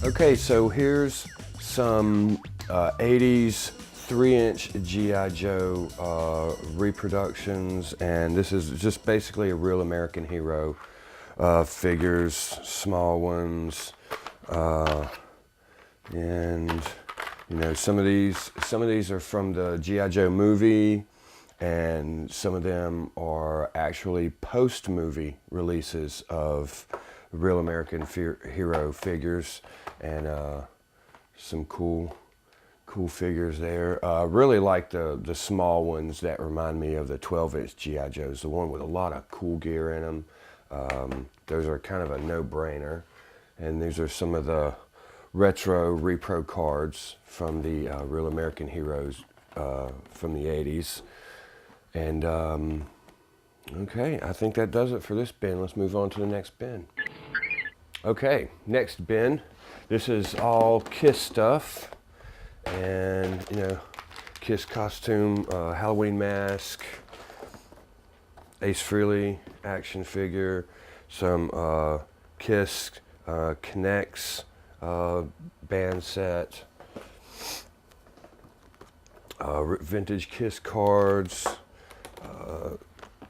Okay, so here's some 80s 3-inch G.I. Joe reproductions, and this is just basically a Real American Hero figures, small ones, and you know some of these are from the G.I. Joe movie, and some of them are actually post-movie releases of Real American Hero figures, and some cool figures there. Really like the small ones that remind me of the 12-inch G.I. Joes, the one with a lot of cool gear in them. Those are kind of a no-brainer. And these are some of the retro repro cards from the Real American Heroes from the 80s. And okay, I think that does it for this bin. Let's move on to the next bin. Okay, next bin. This is all Kiss stuff, and you know, Kiss costume, Halloween mask, Ace Frehley action figure, some Kiss Connects band set, vintage Kiss cards.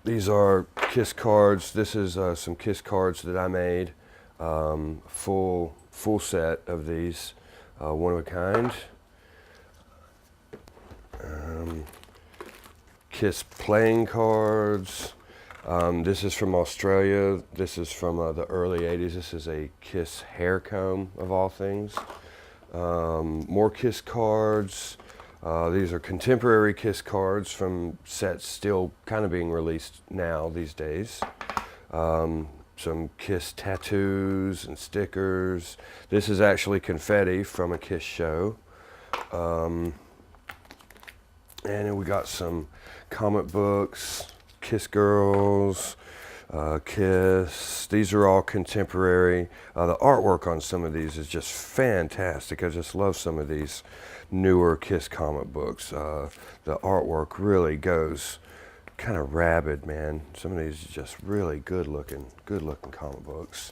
These are Kiss cards. This is some Kiss cards that I made. Full set of these, one of a kind. Kiss playing cards. This is from Australia. This is from the early 80s. This is a Kiss hair comb, of all things. More Kiss cards. These are contemporary Kiss cards from sets still kind of being released now these days. Some Kiss tattoos and stickers. This is actually confetti from a Kiss show. And then we got some comic books, Kiss Girls, Kiss. These are all contemporary. The artwork on some of these is just fantastic. I just love some of these newer Kiss comic books. The artwork really goes kind of rabid, man. Some of these are just really good looking comic books.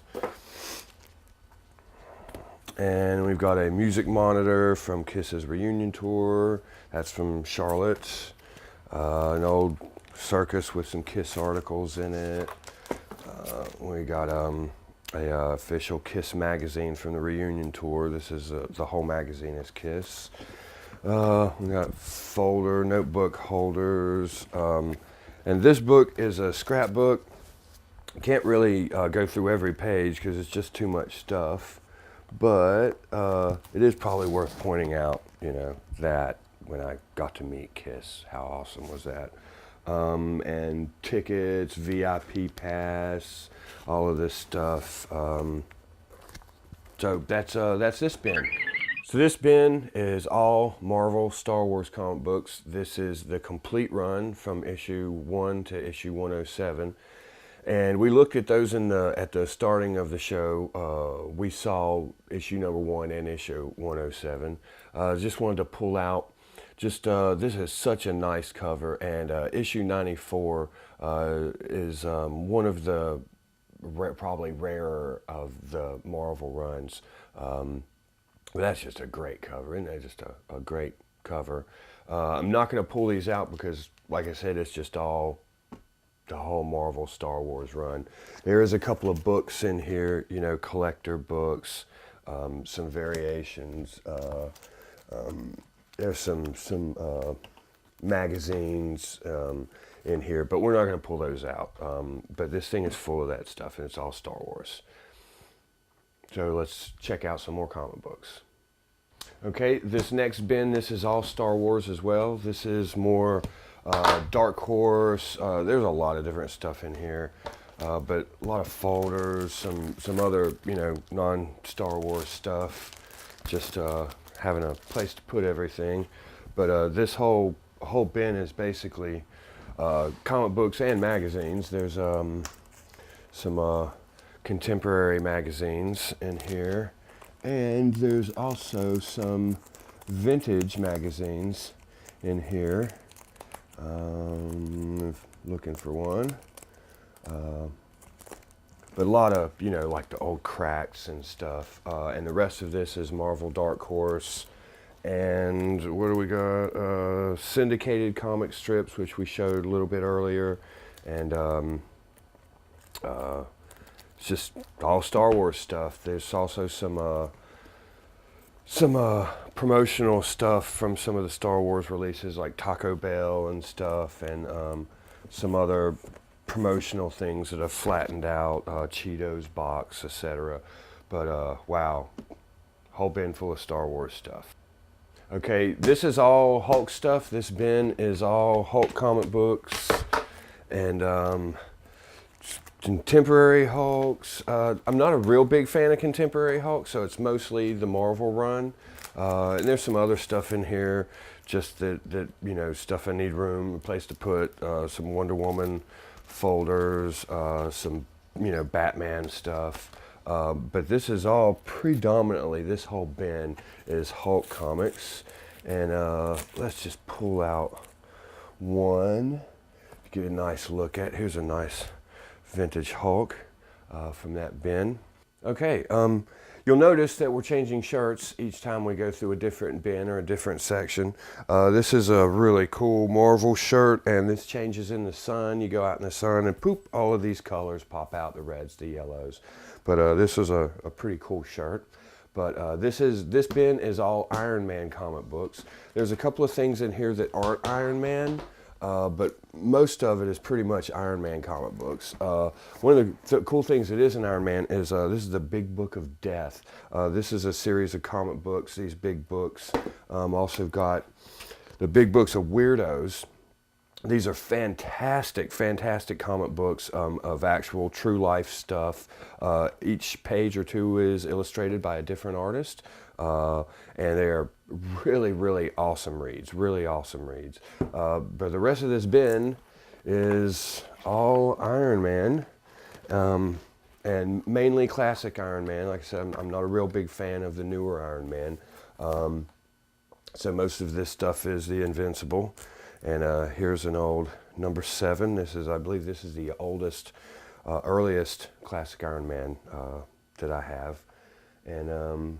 And we've got a music monitor from Kiss's reunion tour. That's from Charlotte. An old circus with some Kiss articles in it. We got a official Kiss magazine from the reunion tour. This is the whole magazine is Kiss. We got folder, notebook holders. And this book is a scrapbook. Can't really go through every page because it's just too much stuff. But it is probably worth pointing out, you know, that when I got to meet Kiss, how awesome was that? And tickets, VIP pass, all of this stuff. So that's this bin. So this bin is all Marvel Star Wars comic books. This is the complete run from issue 1 to issue 107. And we looked at those at the starting of the show. We saw issue number 1 and issue 107. Just wanted to pull out, this is such a nice cover, and issue 94 is one of the probably rarer of the Marvel runs. But that's just a great cover, isn't it? Just a great cover. I'm not going to pull these out because, like I said, it's just all the whole Marvel Star Wars run. There is a couple of books in here, you know, collector books, some variations. There's some magazines in here, but we're not going to pull those out. But this thing is full of that stuff, and it's all Star Wars. So let's check out some more comic books. Okay, this next bin, this is all Star Wars as well. This is more Dark Horse. There's a lot of different stuff in here, but a lot of folders, some other, you know, non-Star Wars stuff. Just having a place to put everything. But this whole bin is basically comic books and magazines. There's some contemporary magazines in here, and there's also some vintage magazines in here. Looking for one. but a lot of, you know, like the old cracks and stuff. And the rest of this is Marvel Dark Horse. And what do we got? Syndicated comic strips, which we showed a little bit earlier. And it's just all Star Wars stuff. There's also some promotional stuff from some of the Star Wars releases, like Taco Bell and stuff, and some other promotional things that have flattened out, Cheetos box, etc. But wow, whole bin full of Star Wars stuff. Okay, this is all Hulk stuff. This bin is all Hulk comic books and contemporary Hulks. I'm not a real big fan of contemporary Hulk, so it's mostly the Marvel run. And there's some other stuff in here, just that you know, stuff I need room, a place to put, some Wonder Woman folders, some, you know, Batman stuff. But this is all predominantly, this whole bin is Hulk comics. And let's just pull out one to get a nice look at. Here's a nice vintage Hulk from that bin. Okay, you'll notice that we're changing shirts each time we go through a different bin or a different section. This is a really cool Marvel shirt, and this changes in the sun. You go out in the sun and poop, all of these colors pop out, the reds, the yellows. But this is a pretty cool shirt. But this bin is all Iron Man comic books. There's a couple of things in here that aren't Iron Man, but most of it is pretty much Iron Man comic books. One of the cool things that is in Iron Man is this is the Big Book of Death. This is a series of comic books, these big books. Also got the Big Books of Weirdos. These are fantastic, fantastic comic books of actual true life stuff. Each page or two is illustrated by a different artist. And they are really, really awesome reads, really awesome reads. But the rest of this bin is all Iron Man, and mainly classic Iron Man. Like I said, I'm not a real big fan of the newer Iron Man. So most of this stuff is the Invincible. And here's an old number 7. This is, I believe this is the oldest, earliest classic Iron Man that I have. And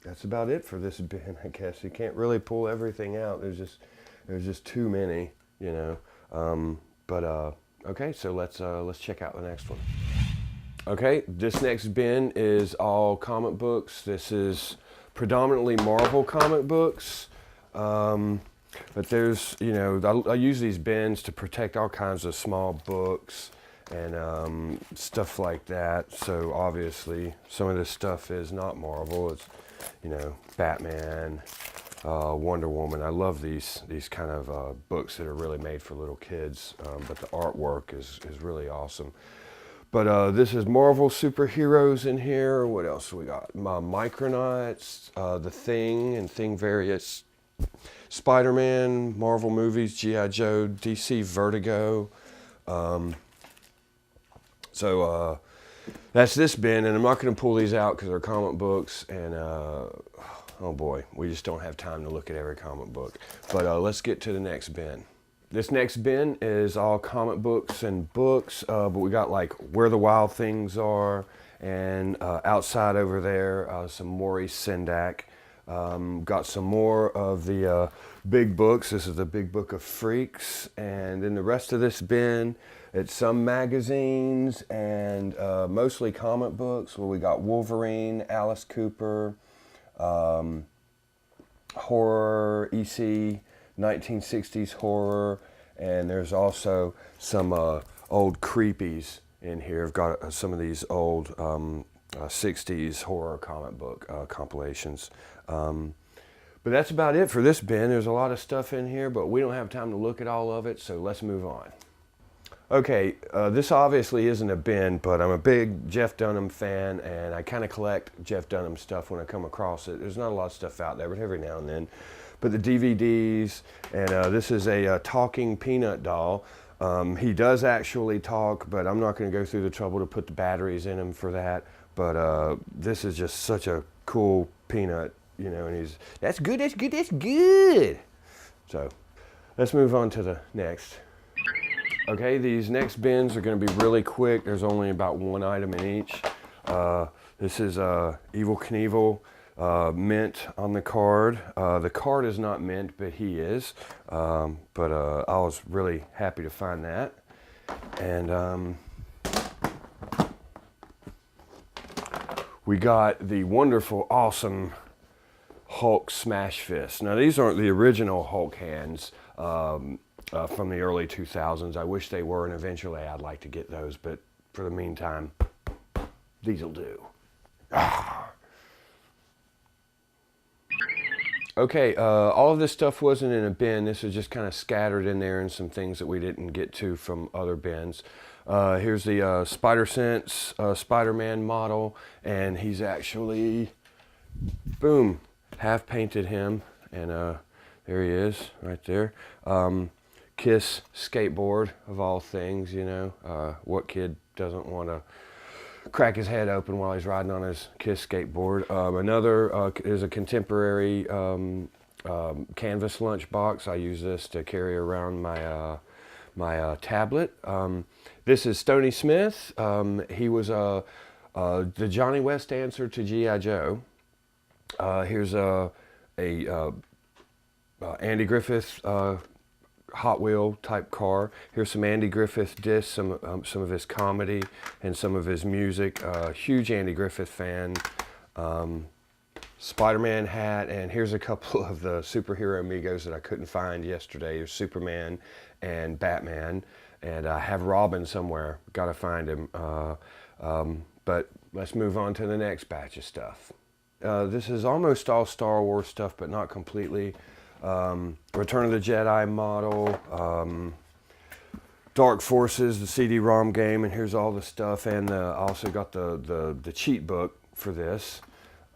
that's about it for this bin, I guess. You can't really pull everything out. There's just too many, you know. Okay, so let's check out the next one. Okay, this next bin is all comic books. This is predominantly Marvel comic books. But there's, you know, I use these bins to protect all kinds of small books and stuff like that. So obviously some of this stuff is not Marvel. It's, you know, Batman, Wonder Woman. I love these kind of books that are really made for little kids, but the artwork is really awesome. But this is Marvel superheroes in here. What else we got? Micronauts, The Thing and Thing Various, Spider-Man, Marvel movies, G.I. Joe, DC Vertigo. So that's this bin, and I'm not going to pull these out because they're comic books, and oh boy, we just don't have time to look at every comic book. But let's get to the next bin. This next bin is all comic books and books, but we got like Where the Wild Things Are, and outside over there, some Maurice Sendak. Got some more of the big books. This is the Big Book of Freaks. And then the rest of this bin, it's some magazines and mostly comic books. Well, we got Wolverine, Alice Cooper, horror, EC, 1960s horror. And there's also some old creepies in here. I've got some of these old 60s horror comic book compilations. But that's about it for this bin. There's a lot of stuff in here, but we don't have time to look at all of it, so let's move on. Okay, this obviously isn't a bin, but I'm a big Jeff Dunham fan, and I kind of collect Jeff Dunham stuff when I come across it. There's not a lot of stuff out there, but every now and then. But the DVDs, and this is a talking peanut doll. He does actually talk, but I'm not going to go through the trouble to put the batteries in him for that. But this is just such a cool peanut, you know, and that's good, that's good, that's good. So let's move on to the next. Okay, these next bins are going to be really quick. There's only about one item in each. This is Evel Knievel mint on the card. The card is not mint, but he is. I was really happy to find that. And we got the wonderful, awesome Hulk Smash Fist. Now, these aren't the original Hulk hands from the early 2000s. I wish they were, and eventually I'd like to get those, but for the meantime, these'll do. Okay, all of this stuff wasn't in a bin. This is just kind of scattered in there, and some things that we didn't get to from other bins. Here's the Spider-Sense Spider-Man model, and he's actually, boom, half painted him, and there he is right there. Kiss skateboard, of all things, you know. What kid doesn't want to crack his head open while he's riding on his Kiss skateboard? Another is a contemporary canvas lunchbox. I use this to carry around my tablet. This is Stoney Smith. He was the Johnny West answer to G.I. Joe. Here's a Andy Griffith Hot Wheel type car. Here's some Andy Griffith discs, some of his comedy and some of his music. Huge Andy Griffith fan. Spider-Man hat, and here's a couple of the superhero amigos that I couldn't find yesterday. There's Superman and Batman, and I have Robin somewhere. Got to find him. But let's move on to the next batch of stuff. This is almost all Star Wars stuff, but not completely. Return of the Jedi model, Dark Forces, the CD-ROM game, and here's all the stuff. And I also got the cheat book for this.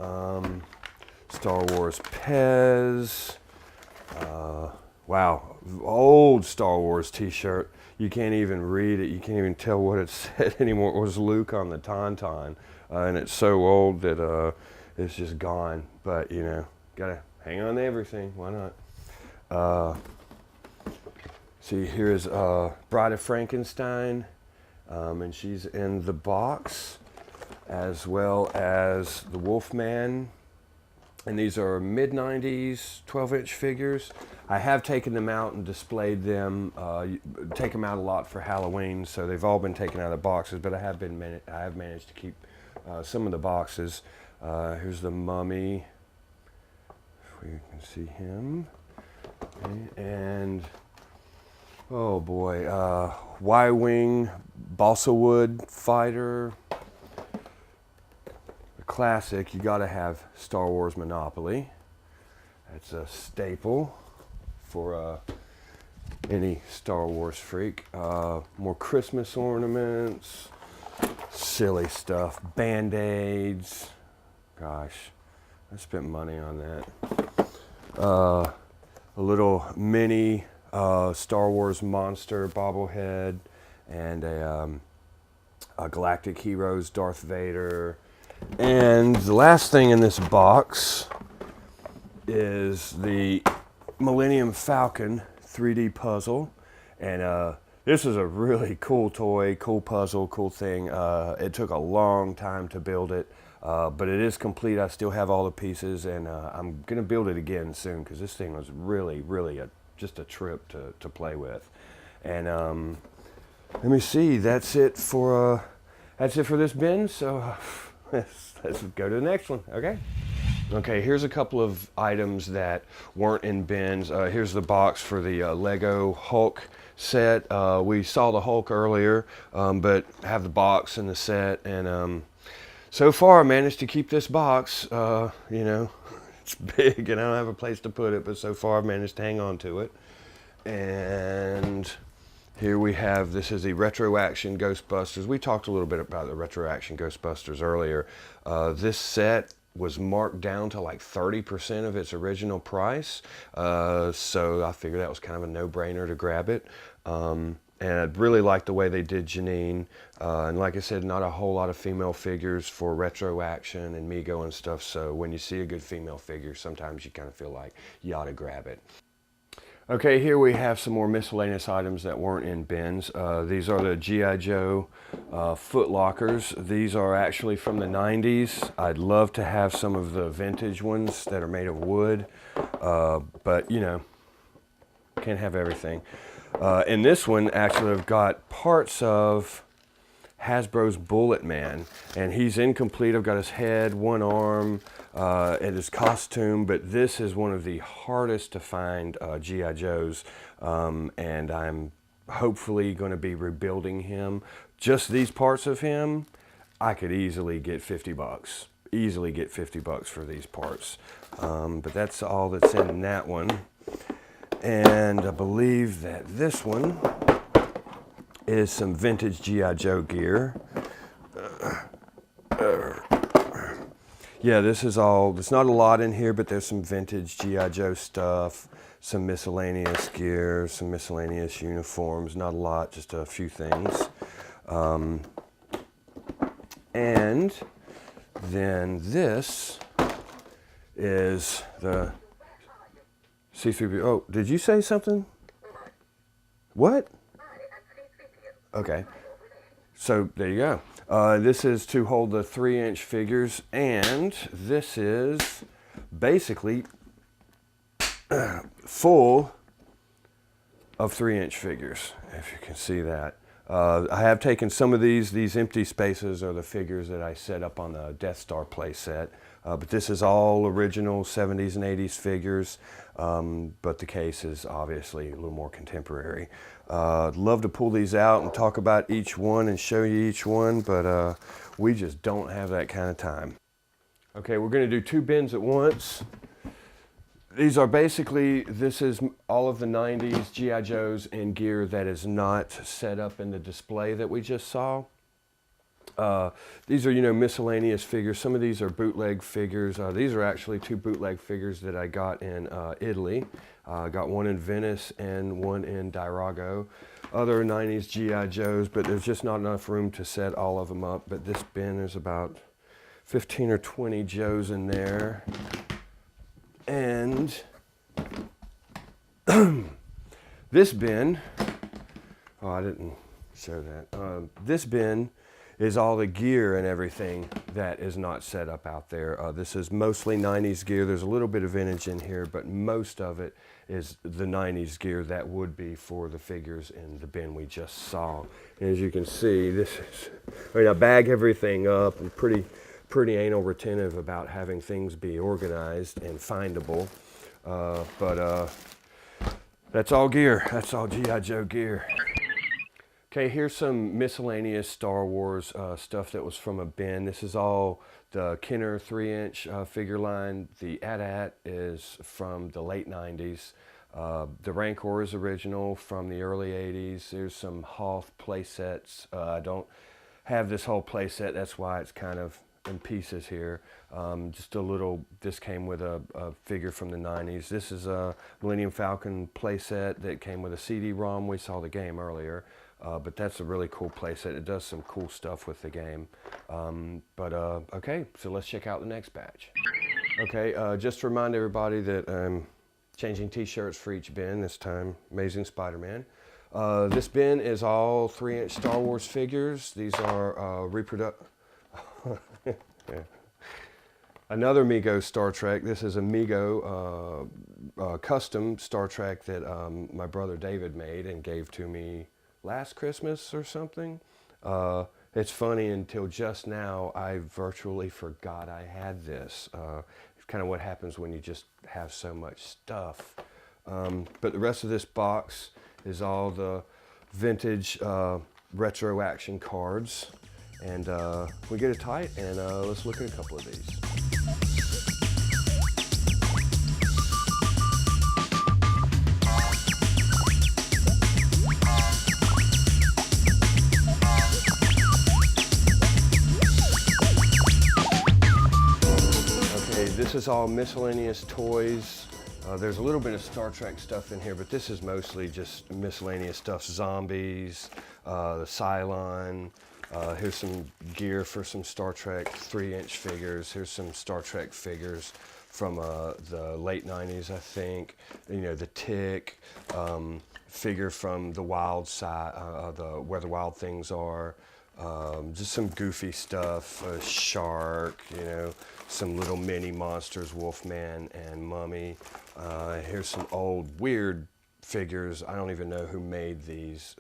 Star Wars Pez. Wow, old Star Wars t-shirt. You can't even read it. You can't even tell what it said anymore. It was Luke on the Tauntaun. And it's so old that it's just gone. But, you know, gotta hang on to everything. Why not? See, here's Bride of Frankenstein. And she's in the box, as well as the Wolfman. And these are mid-90s 12-inch figures. I have taken them out and displayed them. Take them out a lot for Halloween, so they've all been taken out of the boxes, but I have managed to keep some of the boxes. Here's the Mummy. If you can see him. Okay. And oh boy, Y-Wing Balsa Wood fighter. The classic, you gotta have Star Wars Monopoly. That's a staple for any Star Wars freak. More Christmas ornaments, silly stuff, Band-Aids. Gosh, I spent money on that. A little mini Star Wars monster bobblehead, and a Galactic Heroes Darth Vader. And the last thing in this box is the Millennium Falcon 3D puzzle. And this is a really cool toy, cool puzzle, cool thing. It took a long time to build it, but it is complete. I still have all the pieces, and I'm going to build it again soon, because this thing was really just a trip to play with. And let me see, that's it for this bin. So let's go to the next one. Okay, here's a couple of items that weren't in bins. Here's the box for the Lego Hulk set. We saw the Hulk earlier, but have the box and the set, and so far I managed to keep this box. You know, it's big and I don't have a place to put it, but so far I've managed to hang on to it. And here we have, this is the Retro Action Ghostbusters. We talked a little bit about the Retro Action Ghostbusters earlier. This set was marked down to like 30% of its original price. So I figured that was kind of a no-brainer to grab it. And I really liked the way they did Janine. And like I said, not a whole lot of female figures for Retro Action and Mego and stuff. So when you see a good female figure, sometimes you kind of feel like you ought to grab it. Okay, here we have some more miscellaneous items that weren't in bins. These are the G.I. Joe foot lockers. These are actually from the 90s. I'd love to have some of the vintage ones that are made of wood, but you know, can't have everything. And this one actually I've got parts of Hasbro's Bullet Man, and he's incomplete. I've got his head, one arm, and his costume, but this is one of the hardest to find G.I. Joes, and I'm hopefully going to be rebuilding him. Just these parts of him, I could easily get 50 bucks. Easily get 50 bucks for these parts. But that's all that's in that one. And I believe that this one is some vintage G.I. Joe gear. Yeah, this is all, there's not a lot in here, but there's some vintage G.I. Joe stuff, some miscellaneous gear, some miscellaneous uniforms, not a lot, just a few things. And then this is the C3PO. Oh, did you say something? What? Okay, so there you go. This is to hold the 3-inch figures, and this is basically full of 3-inch figures, if you can see that. I have taken some of these empty spaces are the figures that I set up on the Death Star playset, but this is all original 70s and 80s figures, but the case is obviously a little more contemporary. I'd love to pull these out and talk about each one and show you each one, but we just don't have that kind of time. Okay, we're going to do 2 bins at once. These are basically, this is all of the 90s G.I. Joes and gear that is not set up in the display that we just saw. These are, you know, miscellaneous figures. Some of these are bootleg figures. These are actually 2 bootleg figures that I got in Italy. I got one in Venice and one in Dairago. Other 90s G.I. Joes, but there's just not enough room to set all of them up. But this bin, there's about 15 or 20 Joes in there. And this bin, oh, I didn't show that. This bin is all the gear and everything that is not set up out there. This is mostly 90s gear. There's a little bit of vintage in here, but most of it is the 90s gear that would be for the figures in the bin we just saw. And as you can see, this is, I mean, I bag everything up. I'm pretty anal retentive about having things be organized and findable. But that's all gear. That's all G.I. Joe gear. Okay, here's some miscellaneous Star Wars stuff that was from a bin. This is all the Kenner 3-inch figure line. The AT-AT is from the late 90s. The Rancor is original from the early 80s. There's some Hoth play sets. I don't have this whole play set. That's why it's kind of in pieces here. Just a little, this came with a figure from the 90s. This is a Millennium Falcon playset that came with a CD-ROM. We saw the game earlier, but that's a really cool playset. It does some cool stuff with the game. Okay, so let's check out the next batch. Okay, just to remind everybody that I'm changing t-shirts for each bin, this time Amazing Spider-Man. This bin is all 3-inch Star Wars figures. These are yeah. Another Mego Star Trek. This is a Mego custom Star Trek that my brother David made and gave to me last Christmas or something. It's funny, until just now I virtually forgot I had this. It's kind of what happens when you just have so much stuff. But the rest of this box is all the vintage retro action cards. And we get it tight, and let's look at a couple of these. Okay, this is all miscellaneous toys. There's a little bit of Star Trek stuff in here, but this is mostly just miscellaneous stuff. Zombies, the Cylon. Here's some gear for some Star Trek 3-inch figures. Here's some Star Trek figures from the late 90s, I think. You know, the Tick, figure from the Wild Side, Where the Wild Things Are. Just some goofy stuff, a shark, you know, some little mini monsters, Wolfman and Mummy. Here's some old weird figures. I don't even know who made these,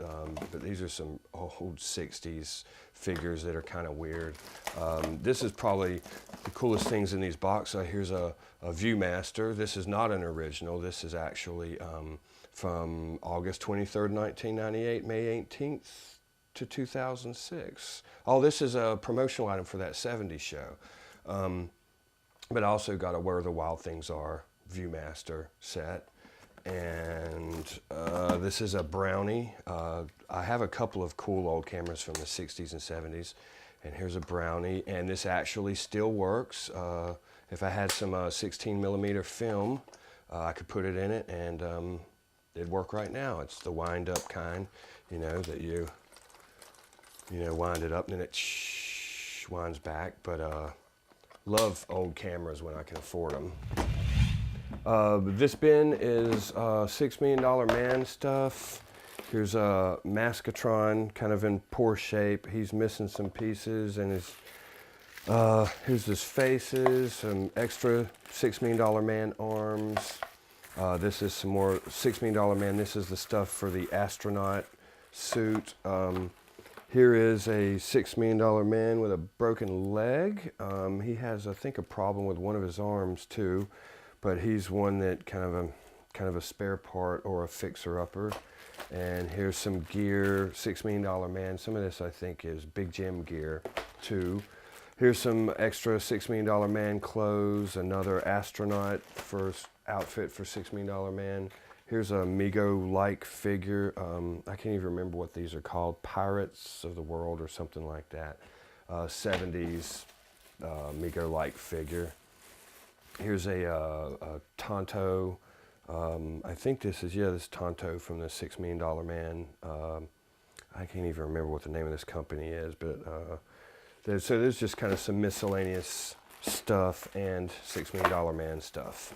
but these are some old 60s figures that are kind of weird. This is probably the coolest things in these boxes. Here's a Viewmaster. This is not an original. This is actually from August 23rd, 1998, May 18th to 2006. Oh, this is a promotional item for that 70s show. But I also got a Where the Wild Things Are Viewmaster set. And this is a Brownie. I have a couple of cool old cameras from the 60s and 70s. And here's a Brownie, and this actually still works. If I had some 16 millimeter film, I could put it in it, and it'd work right now. It's the wind up kind, you know, that you wind it up and then it winds back. But love old cameras when I can afford them. This bin is $6 Million Man stuff. Here's a Maskatron, kind of in poor shape. He's missing some pieces, and here's his faces, some extra $6 Million Man arms. This is some more $6 Million Man. This is the stuff for the astronaut suit. Here is a $6 Million Man with a broken leg. He has, I think, a problem with one of his arms too, but he's one that kind of a spare part or a fixer-upper. And here's some gear, $6 Million Man. Some of this I think is Big Jim gear too. Here's some extra $6 Million Man clothes, another astronaut outfit for $6 Million Man. Here's a Mego-like figure. I can't even remember what these are called, Pirates of the World or something like that. 70s Mego-like figure. Here's a Tonto. I think this is Tonto from the $6 Million Man. I can't even remember what the name of this company is, but so there's just kind of some miscellaneous stuff and $6 Million Man stuff.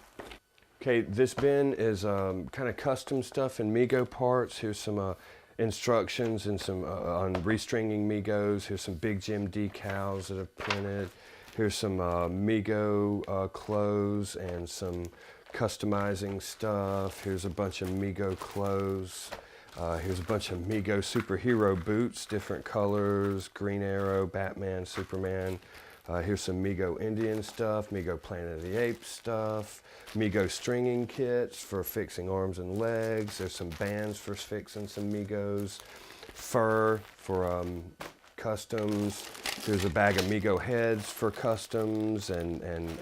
Okay, this bin is kind of custom stuff in Mego parts. Here's some instructions and some on restringing Megos. Here's some Big Jim decals that I've printed. Here's some Mego clothes and some customizing stuff. Here's a bunch of Mego clothes. Here's a bunch of Mego superhero boots, different colors, Green Arrow, Batman, Superman. Here's some Mego Indian stuff, Mego Planet of the Apes stuff, Mego stringing kits for fixing arms and legs. There's some bands for fixing some Megos, fur for customs. There's a bag of Mego heads for customs and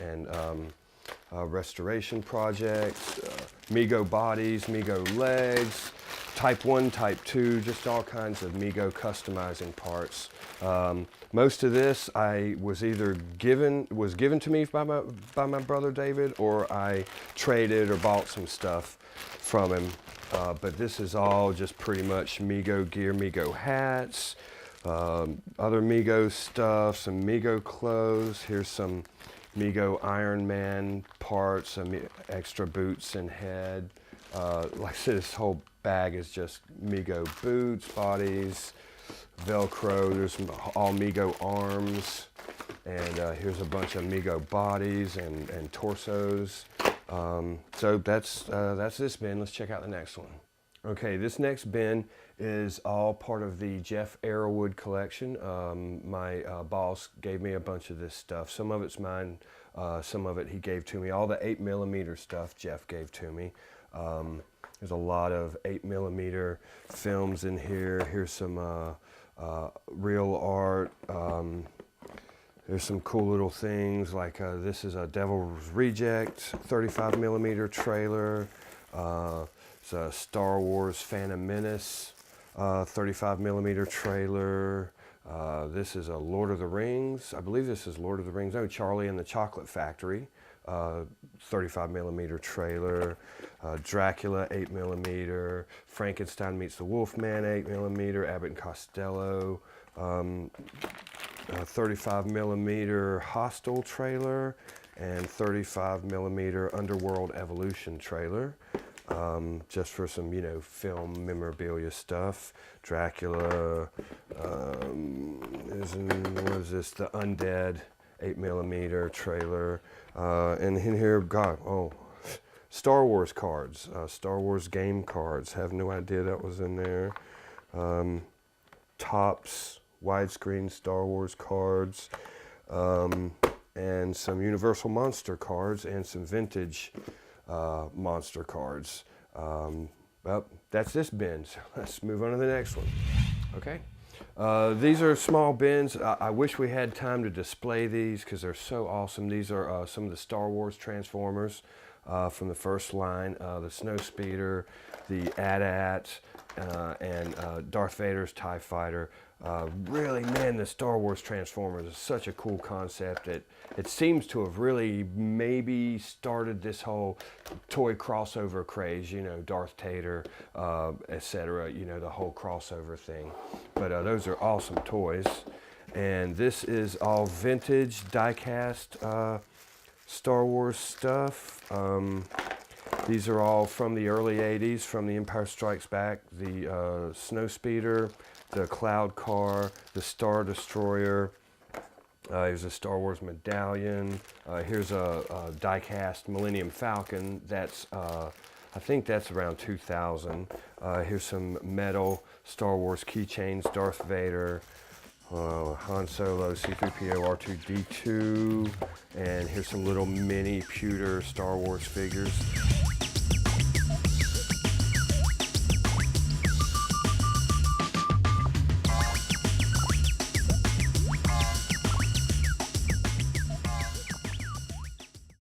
restoration projects, Mego bodies, Mego legs, Type 1, Type 2, just all kinds of Mego customizing parts. Most of this was either given to me by my brother David, or I traded or bought some stuff from him. But this is all just pretty much Mego gear, Mego hats, other Mego stuff, some Mego clothes. Here's some Mego Iron Man parts, some extra boots and head. Like I said, this whole bag is just Mego boots, bodies, Velcro. There's all Mego arms, and here's a bunch of Mego bodies and torsos. So that's this bin. Let's check out the next one. Okay, this next bin is all part of the Jeff Arrowwood collection. My boss gave me a bunch of this stuff. Some of it's mine, some of it he gave to me. All the 8mm stuff Jeff gave to me. There's a lot of 8mm films in here. Here's some real art. There's some cool little things like this is a Devil's Reject 35mm trailer. It's a Star Wars Phantom Menace 35mm trailer. This is a Lord of the Rings. I believe this is Lord of the Rings. No, Charlie and the Chocolate Factory 35mm trailer. Dracula 8mm. Frankenstein Meets the Wolfman 8mm. Abbott and Costello a 35 millimeter Hostile trailer, and 35 millimeter Underworld Evolution trailer. Just for some, you know, film memorabilia stuff. Dracula, what is this? The Undead 8 millimeter trailer. And in here, God, Star Wars cards, Star Wars game cards. Have no idea that was in there. Topps widescreen Star Wars cards, and some Universal Monster cards, and some vintage monster cards. Well, that's this bin, so let's move on to the next one. Okay, these are small bins. I wish we had time to display these because they're so awesome. These are some of the Star Wars Transformers from the first line, the Snowspeeder, the AT-AT, and Darth Vader's TIE Fighter. Really, man, the Star Wars Transformers is such a cool concept. It seems to have really maybe started this whole toy crossover craze, you know, Darth Vader, etc., you know, the whole crossover thing. But those are awesome toys. And this is all vintage die-cast Star Wars stuff. These are all from the early 80s, from The Empire Strikes Back, the Snowspeeder, the Cloud Car, the Star Destroyer. Here's a Star Wars medallion. Here's a die-cast Millennium Falcon. That's, I think that's around 2000. Here's some metal Star Wars keychains, Darth Vader, Han Solo, C-3PO, R2-D2, and here's some little mini pewter Star Wars figures.